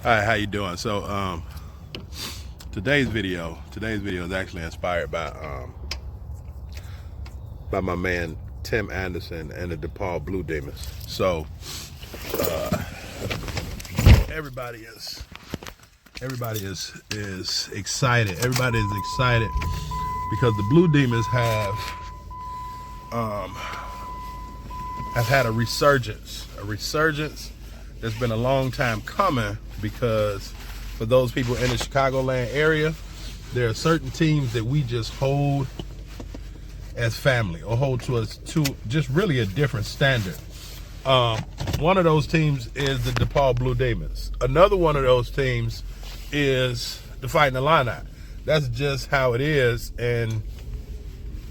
Hi, how you doing? So today's video is actually inspired by my man Tim Anderson and the DePaul Blue Demons. So everybody is excited. Everybody is excited because the Blue Demons have had a resurgence that's been a long time coming, because for those people in the Chicagoland area, there are certain teams that we just hold as family, or hold to us to just really a different standard. One of those teams is the DePaul Blue Demons. Another one of those teams is the Fighting Illini. That's just how it is in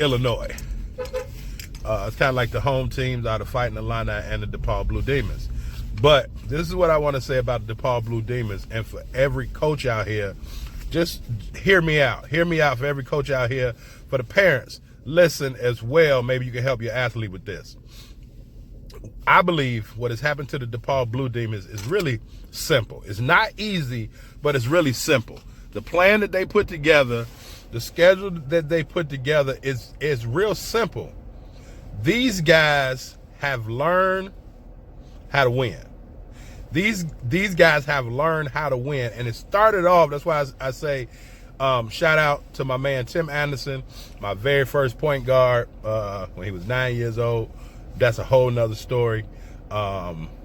Illinois. It's kind of like the home teams are the Fighting Illini and the DePaul Blue Demons. But this is what I want to say about the DePaul Blue Demons, and for every coach out here, just hear me out. Hear me out for every coach out here. For the parents, listen as well. Maybe you can help your athlete with this. I believe what has happened to the DePaul Blue Demons is really simple. It's not easy, but it's really simple. The plan that they put together, the schedule that they put together is real simple. These guys have learned how to win. These guys have learned how to win, and it started off. That's why I say shout out to my man Tim Anderson, my very first point guard when he was 9 years old. That's a whole nother story.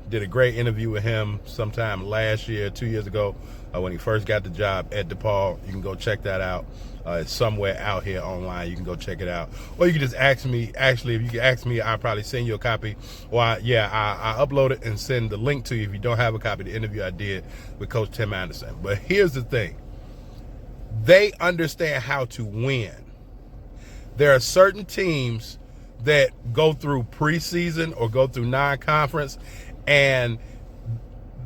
Did a great interview with him sometime last year, 2 years ago, when he first got the job at DePaul. You can go check that out. It's somewhere out here online. You can go check it out. Or you can just ask me. Actually, if you can ask me, I'll probably send you a copy. Or I upload it and send the link to you if you don't have a copy of the interview I did with Coach Tim Anderson. But here's the thing. They understand how to win. There are certain teams that go through preseason or go through non-conference, and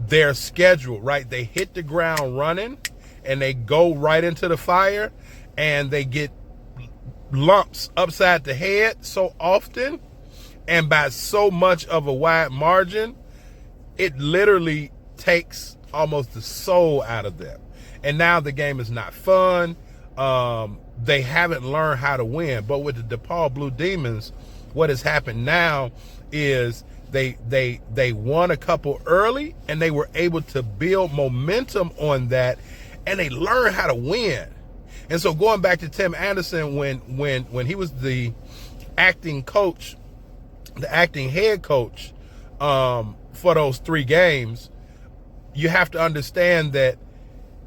their schedule, right? They hit the ground running and they go right into the fire, and they get lumps upside the head so often and by so much of a wide margin, it literally takes almost the soul out of them. And now the game is not fun. They haven't learned how to win. But with the DePaul Blue Demons, what has happened now is they won a couple early, and they were able to build momentum on that, and they learned how to win. And so going back to Tim Anderson, when he was the acting coach, the acting head coach for those 3 games, you have to understand that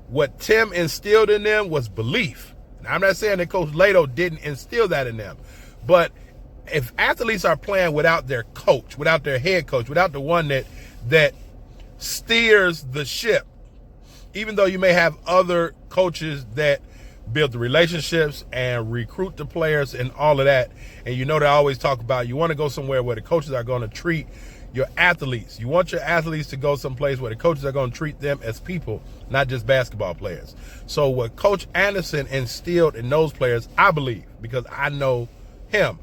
what Tim instilled in them was belief. Now, I'm not saying that Coach Leto didn't instill that in them, but if athletes are playing without their coach, without their head coach, without the one that steers the ship, even though you may have other coaches that build the relationships and recruit the players and all of that, and you know they always talk about you want to go somewhere where the coaches are going to treat your athletes. You want your athletes to go someplace where the coaches are going to treat them as people, not just basketball players. So what Coach Anderson instilled in those players, I believe, because I know him,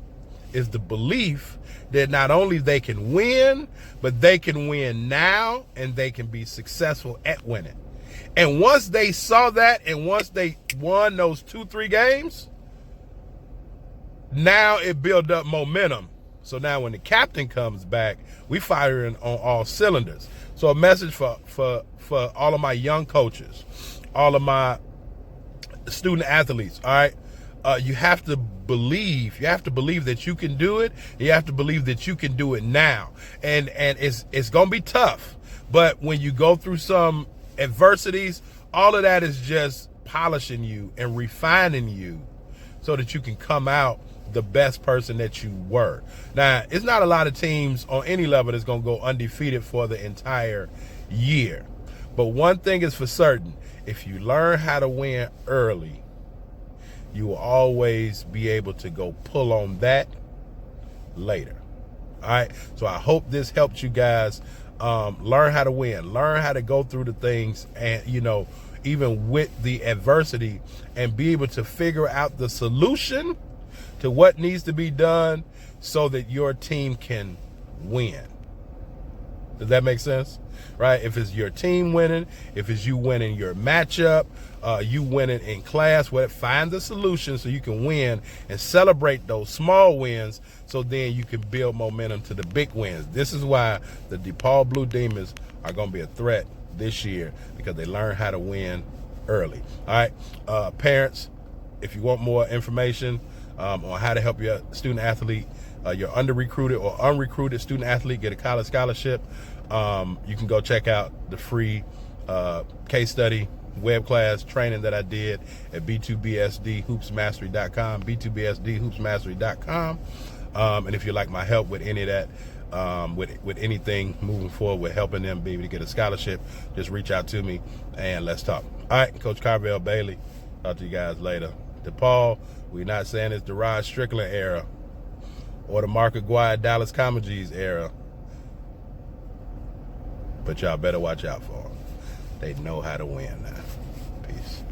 is the belief that not only they can win, but they can win now, and they can be successful at winning. And once they saw that, and once they won those 2-3 games, now it built up momentum. So now when the captain comes back, we firing on all cylinders. So a message for all of my young coaches, all of my student athletes, all right? You have to believe. You have to believe that you can do it. You have to believe that you can do it now. And it's going to be tough. But when you go through some adversities, all of that is just polishing you and refining you so that you can come out the best person that you were. Now, it's not a lot of teams on any level that's going to go undefeated for the entire year. But one thing is for certain, if you learn how to win early, you will always be able to go pull on that later. All right. So I hope this helped you guys learn how to win, learn how to go through the things, and, even with the adversity, and be able to figure out the solution to what needs to be done so that your team can win. Does that make sense? right? If it's your team winning, if it's you winning your matchup, you winning in class, find the solution so you can win and celebrate those small wins, so then you can build momentum to the big wins. This is why the DePaul Blue Demons are going to be a threat this year, because they learn how to win early. All right, parents, if you want more information on how to help your student athlete, your under-recruited or unrecruited student athlete get a college scholarship, you can go check out the free case study web class training that I did at b2bsdhoopsmastery.com, b2bsdhoopsmastery.com. And if you'd like my help with any of that, with anything moving forward with helping them be able to get a scholarship, just reach out to me and let's talk. All right, Coach Carvel Bailey, talk to you guys later. DePaul, we're not saying it's the Rod Strickland era or the Mark Aguirre, Dallas Comegys era, but y'all better watch out for them. They know how to win now. Peace.